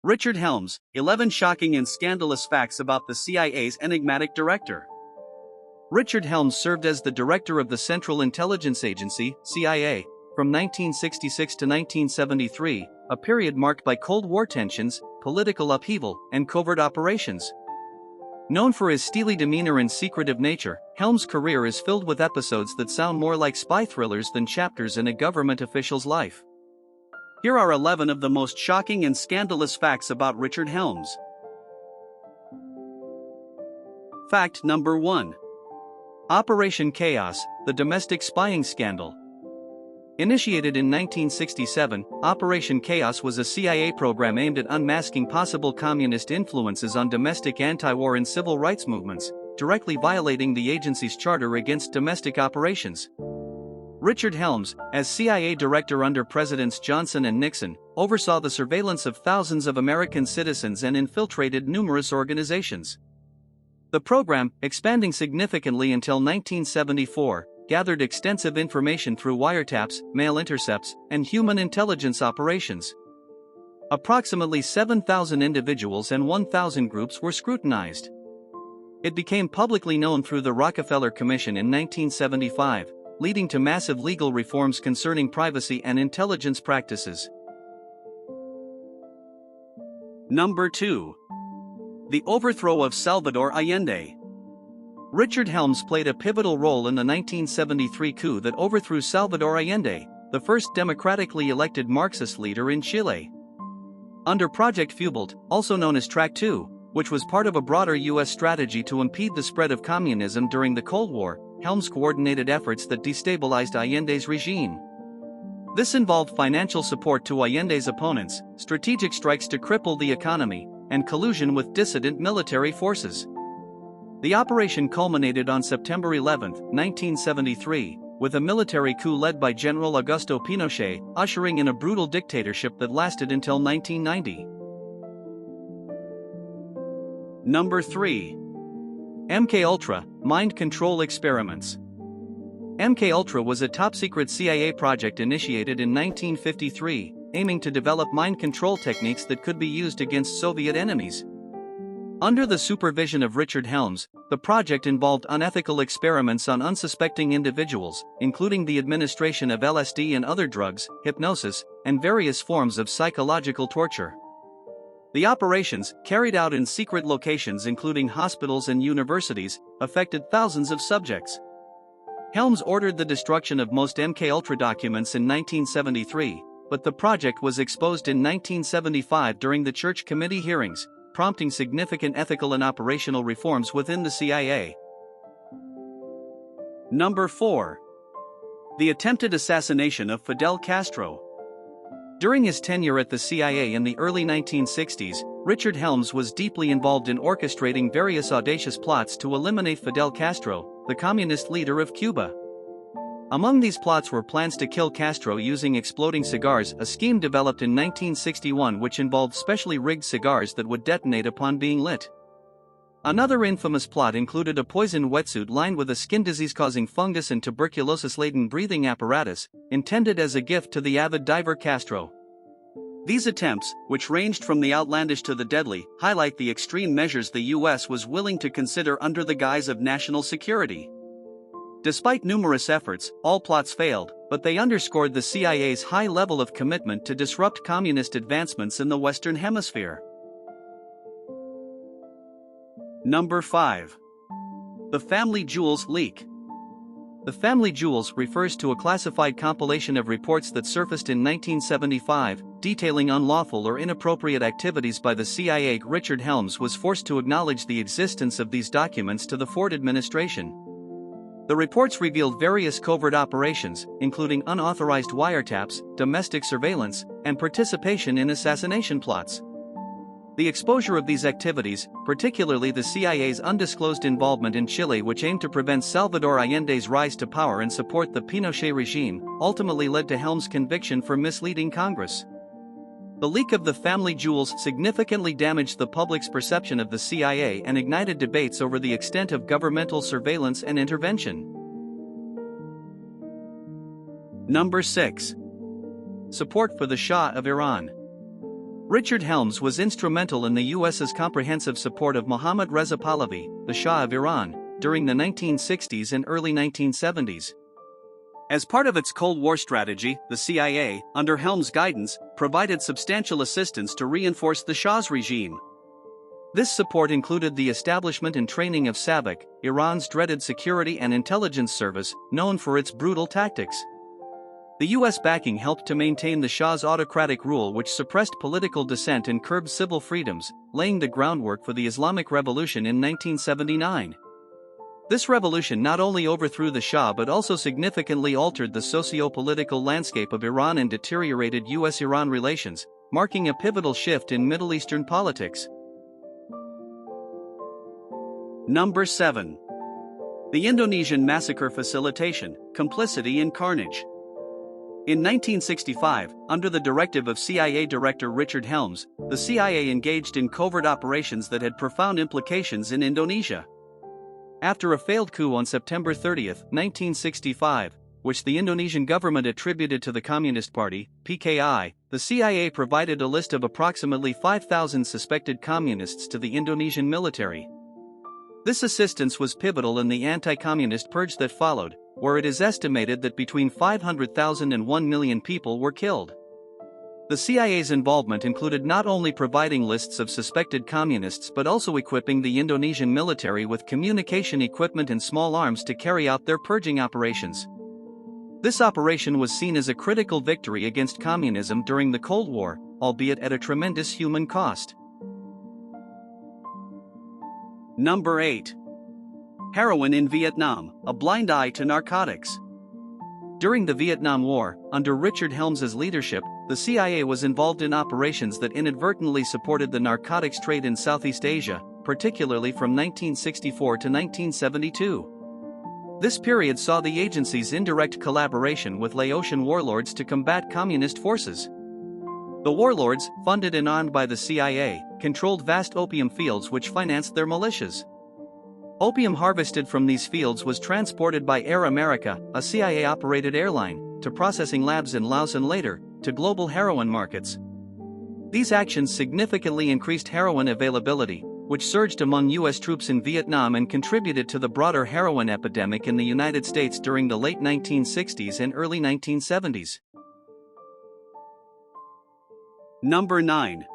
Richard Helms, 11 Shocking and Scandalous Facts About the CIA's Enigmatic Director. Richard Helms served as the director of the Central Intelligence Agency, CIA, from 1966 to 1973, a period marked by Cold War tensions, political upheaval, and covert operations. Known for his steely demeanor and secretive nature, Helms' career is filled with episodes that sound more like spy thrillers than chapters in a government official's life. Here are 11 of the most shocking and scandalous facts about Richard Helms. Fact number 1. Operation Chaos, the domestic spying scandal. Initiated in 1967, Operation Chaos was a CIA program aimed at unmasking possible communist influences on domestic anti-war and civil rights movements, directly violating the agency's charter against domestic operations. Richard Helms, as CIA director under Presidents Johnson and Nixon, oversaw the surveillance of thousands of American citizens and infiltrated numerous organizations. The program, expanding significantly until 1974, gathered extensive information through wiretaps, mail intercepts, and human intelligence operations. Approximately 7,000 individuals and 1,000 groups were scrutinized. It became publicly known through the Rockefeller Commission in 1975, leading to massive legal reforms concerning privacy and intelligence practices. Number 2. The overthrow of Salvador Allende. Richard Helms played a pivotal role in the 1973 coup that overthrew Salvador Allende, the first democratically elected Marxist leader in Chile. Under Project Fubelt, also known as Track 2, which was part of a broader U.S. strategy to impede the spread of communism during the Cold War, Helms coordinated efforts that destabilized Allende's regime. This involved financial support to Allende's opponents, strategic strikes to cripple the economy, and collusion with dissident military forces. The operation culminated on September 11, 1973, with a military coup led by General Augusto Pinochet, ushering in a brutal dictatorship that lasted until 1990. Number 3. MKUltra, Mind Control Experiments. MKUltra was a top-secret CIA project initiated in 1953, aiming to develop mind control techniques that could be used against Soviet enemies. Under the supervision of Richard Helms, the project involved unethical experiments on unsuspecting individuals, including the administration of LSD and other drugs, hypnosis, and various forms of psychological torture. The operations, carried out in secret locations including hospitals and universities, affected thousands of subjects. Helms ordered the destruction of most MKUltra documents in 1973, but the project was exposed in 1975 during the Church Committee hearings, prompting significant ethical and operational reforms within the CIA. Number 4. The attempted assassination of Fidel Castro. During his tenure at the CIA in the early 1960s, Richard Helms was deeply involved in orchestrating various audacious plots to eliminate Fidel Castro, the communist leader of Cuba. Among these plots were plans to kill Castro using exploding cigars, a scheme developed in 1961 which involved specially rigged cigars that would detonate upon being lit. Another infamous plot included a poison wetsuit lined with a skin disease-causing fungus and tuberculosis-laden breathing apparatus, intended as a gift to the avid diver Castro. These attempts, which ranged from the outlandish to the deadly, highlight the extreme measures the U.S. was willing to consider under the guise of national security. Despite numerous efforts, all plots failed, but they underscored the CIA's high level of commitment to disrupt communist advancements in the Western Hemisphere. Number 5. The Family Jewels Leak. The Family Jewels refers to a classified compilation of reports that surfaced in 1975, detailing unlawful or inappropriate activities by the CIA. Richard Helms was forced to acknowledge the existence of these documents to the Ford administration. The reports revealed various covert operations, including unauthorized wiretaps, domestic surveillance, and participation in assassination plots. The exposure of these activities, particularly the CIA's undisclosed involvement in Chile which aimed to prevent Salvador Allende's rise to power and support the Pinochet regime, ultimately led to Helms' conviction for misleading Congress. The leak of the family jewels significantly damaged the public's perception of the CIA and ignited debates over the extent of governmental surveillance and intervention. Number 6. Support for the Shah of Iran. Richard Helms was instrumental in the US's comprehensive support of Mohammad Reza Pahlavi, the Shah of Iran, during the 1960s and early 1970s. As part of its Cold War strategy, the CIA, under Helms' guidance, provided substantial assistance to reinforce the Shah's regime. This support included the establishment and training of SAVAK, Iran's dreaded security and intelligence service, known for its brutal tactics. The US backing helped to maintain the Shah's autocratic rule, which suppressed political dissent and curbed civil freedoms, laying the groundwork for the Islamic Revolution in 1979. This revolution not only overthrew the Shah but also significantly altered the socio-political landscape of Iran and deteriorated US-Iran relations, marking a pivotal shift in Middle Eastern politics. Number 7. The Indonesian Massacre Facilitation, Complicity in Carnage. In 1965, under the directive of CIA Director Richard Helms, the CIA engaged in covert operations that had profound implications in Indonesia. After a failed coup on September 30, 1965, which the Indonesian government attributed to the Communist Party, PKI, the CIA provided a list of approximately 5,000 suspected communists to the Indonesian military. This assistance was pivotal in the anti-communist purge that followed, where it is estimated that between 500,000 and 1 million people were killed. The CIA's involvement included not only providing lists of suspected communists but also equipping the Indonesian military with communication equipment and small arms to carry out their purging operations. This operation was seen as a critical victory against communism during the Cold War, albeit at a tremendous human cost. Number 8. Heroin in Vietnam, a blind eye to narcotics. During the Vietnam War, under Richard Helms's leadership, the CIA was involved in operations that inadvertently supported the narcotics trade in Southeast Asia, particularly from 1964 to 1972. This period saw the agency's indirect collaboration with Laotian warlords to combat communist forces. The warlords, funded and armed by the CIA, controlled vast opium fields which financed their militias. Opium harvested from these fields was transported by Air America, a CIA-operated airline, to processing labs in Laos and later, to global heroin markets. These actions significantly increased heroin availability, which surged among US troops in Vietnam and contributed to the broader heroin epidemic in the United States during the late 1960s and early 1970s. Number 9.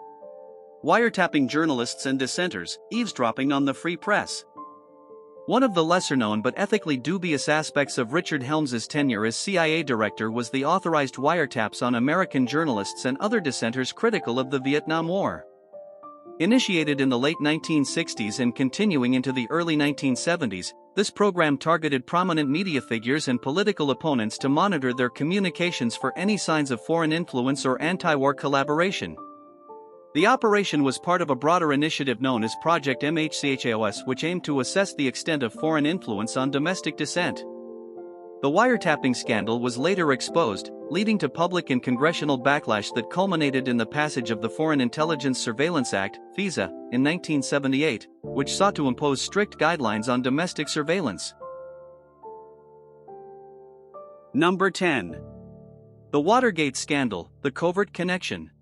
Wiretapping journalists and dissenters, eavesdropping on the free press. One of the lesser-known but ethically dubious aspects of Richard Helms's tenure as CIA director was the authorized wiretaps on American journalists and other dissenters critical of the Vietnam War. Initiated in the late 1960s and continuing into the early 1970s, this program targeted prominent media figures and political opponents to monitor their communications for any signs of foreign influence or anti-war collaboration. The operation was part of a broader initiative known as Project MHCHAOS, which aimed to assess the extent of foreign influence on domestic dissent. The wiretapping scandal was later exposed, leading to public and congressional backlash that culminated in the passage of the Foreign Intelligence Surveillance Act, FISA, in 1978, which sought to impose strict guidelines on domestic surveillance. Number 10. The Watergate Scandal, the Covert Connection.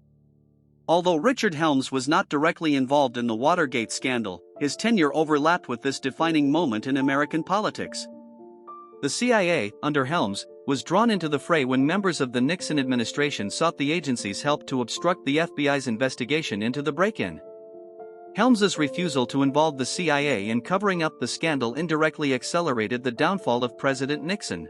Although Richard Helms was not directly involved in the Watergate scandal, his tenure overlapped with this defining moment in American politics. The CIA, under Helms, was drawn into the fray when members of the Nixon administration sought the agency's help to obstruct the FBI's investigation into the break-in. Helms's refusal to involve the CIA in covering up the scandal indirectly accelerated the downfall of President Nixon.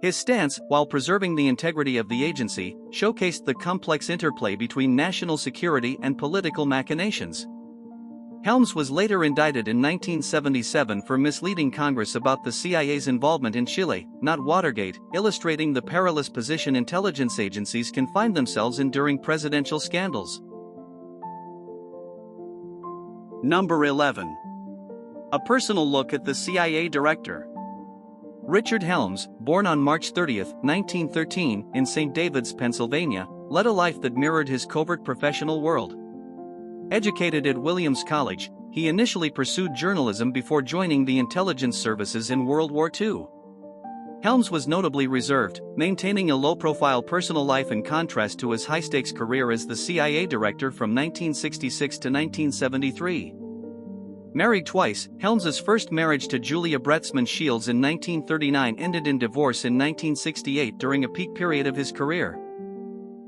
His stance, while preserving the integrity of the agency, showcased the complex interplay between national security and political machinations. Helms was later indicted in 1977 for misleading Congress about the CIA's involvement in Chile, not Watergate, illustrating the perilous position intelligence agencies can find themselves in during presidential scandals. Number 11. A personal look at the CIA director. Richard Helms, born on March 30, 1913, in St. David's, Pennsylvania, led a life that mirrored his covert professional world. Educated at Williams College, he initially pursued journalism before joining the intelligence services in World War II. Helms was notably reserved, maintaining a low-profile personal life in contrast to his high-stakes career as the CIA director from 1966 to 1973. Married twice, Helms's first marriage to Julia Bretzman Shields in 1939 ended in divorce in 1968 during a peak period of his career.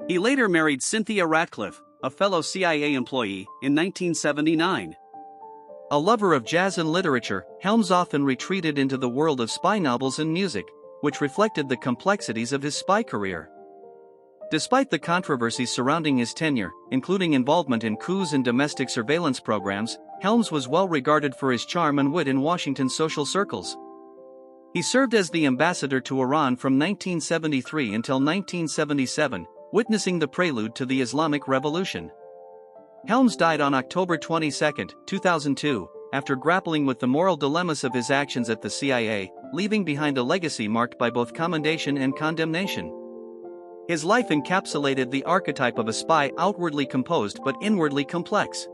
He later married Cynthia Ratcliffe, a fellow CIA employee, in 1979. A lover of jazz and literature, Helms often retreated into the world of spy novels and music, which reflected the complexities of his spy career. Despite the controversies surrounding his tenure, including involvement in coups and domestic surveillance programs, Helms was well regarded for his charm and wit in Washington's social circles. He served as the ambassador to Iran from 1973 until 1977, witnessing the prelude to the Islamic Revolution. Helms died on October 22, 2002, after grappling with the moral dilemmas of his actions at the CIA, leaving behind a legacy marked by both commendation and condemnation. His life encapsulated the archetype of a spy outwardly composed but inwardly complex.